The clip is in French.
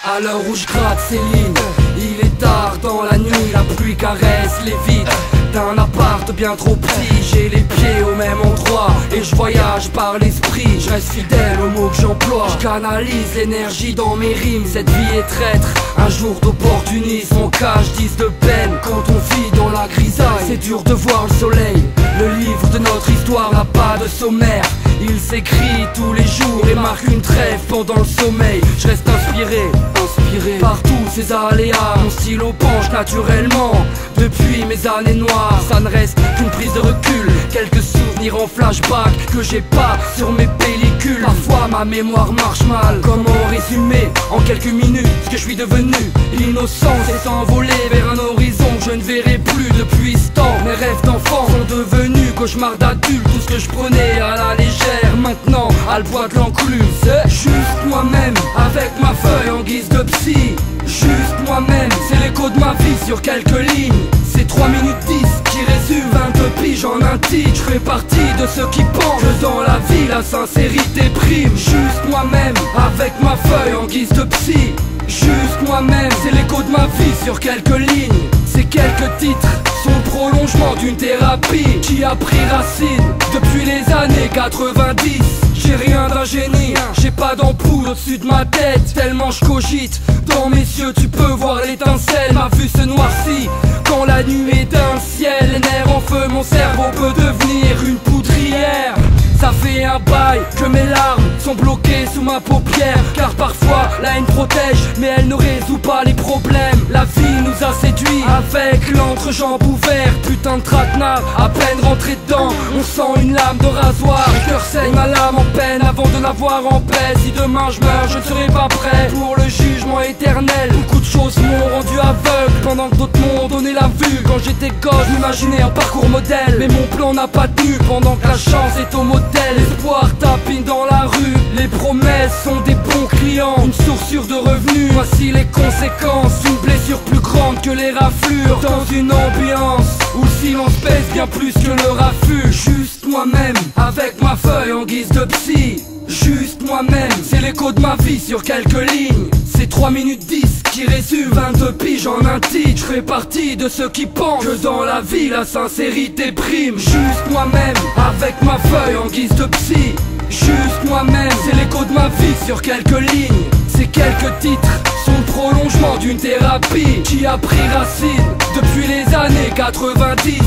À l'heure où je gratte ces lignes, il est tard dans la nuit, la pluie caresse les vitres d'un appart bien trop petit. J'ai les pieds au même endroit et je voyage par l'esprit. Je reste fidèle aux mots que j'emploie, je canalise l'énergie dans mes rimes. Cette vie est traître, un jour d'opportunisme, on cache 10 de peine quand on vit dans la grisaille. C'est dur de voir le soleil, le livre de notre histoire n'a pas de sommaire. Il s'écrit tous les jours et marque une trêve pendant le sommeil. Je reste inspiré par tous ces aléas. Mon stylo penche naturellement depuis mes années noires. Ça ne reste qu'une prise de recul, quelques souvenirs en flashback que j'ai pas sur mes pellicules. Parfois ma mémoire marche mal. Comment résumer en quelques minutes ce que je suis devenu? L'innocence est envolée vers un horizon que je ne verrai plus depuis ce temps. Mes rêves d'enfant sont devenus cauchemars d'adultes. Tout ce que je prenais à la légère maintenant à le poids de l'enclume. C'est juste moi-même avec ma feuille en guise de psy. Juste moi-même, c'est l'écho de ma vie sur quelques lignes. C'est 3 minutes 10 qui résument 22 piges en un titre. Je fais partie de ceux qui pensent que dans la vie la sincérité prime. Juste moi-même avec ma feuille en guise de psy. Juste moi-même, c'est l'écho de ma vie sur quelques lignes. Ces quelques titres sont le prolongement d'une thérapie qui a pris racine depuis les années 90. J'ai rien d'un génie, j'ai pas d'ampoule au-dessus de ma tête. Tellement je cogite, dans mes yeux tu peux voir l'étincelle. Ma vue se noircit quand la nuit éteint le ciel. Les nerfs en feu, mon cerveau peut devenir une poudrière. Ça fait un bail que mes larmes sont bloquées sous ma paupière. Car parfois la haine protège mais elle ne résout pas les problèmes. La vie nous a séduits avec l'entrejambe ouverte. Putain de traquenard, à peine rentré dedans on sent une lame de rasoir. Le cœur saigne, ma lame en peine avant de l'avoir en paix. Si demain je meurs je ne serai pas prêt pour le jugement éternel. Beaucoup de choses m'ont rendu aveugle pendant que d'autres m'ont donné la vue. Quand j'étais gosse j'imaginais un parcours modèle, mais mon plan n'a pas tenu pendant que la chance est au modèle. L'espoir tapine dans la rue, les promesses sont des bons clients. Une source sûre de revenus, voici les conséquences. Une blessure plus grande que les raflures dans une ambiance où le silence pèse bien plus que le raffut. Juste moi-même avec ma feuille en guise de psy. Juste moi-même, c'est l'écho de ma vie sur quelques lignes. C'est 3 minutes 10 qui résument 22 piges en un titre. Je fais partie de ceux qui pensent que dans la vie la sincérité prime. Juste moi-même avec ma feuille en guise de psy. Juste moi-même, c'est l'écho de ma vie sur quelques lignes. Ces quelques titres sont le prolongement d'une thérapie qui a pris racine depuis les années 90.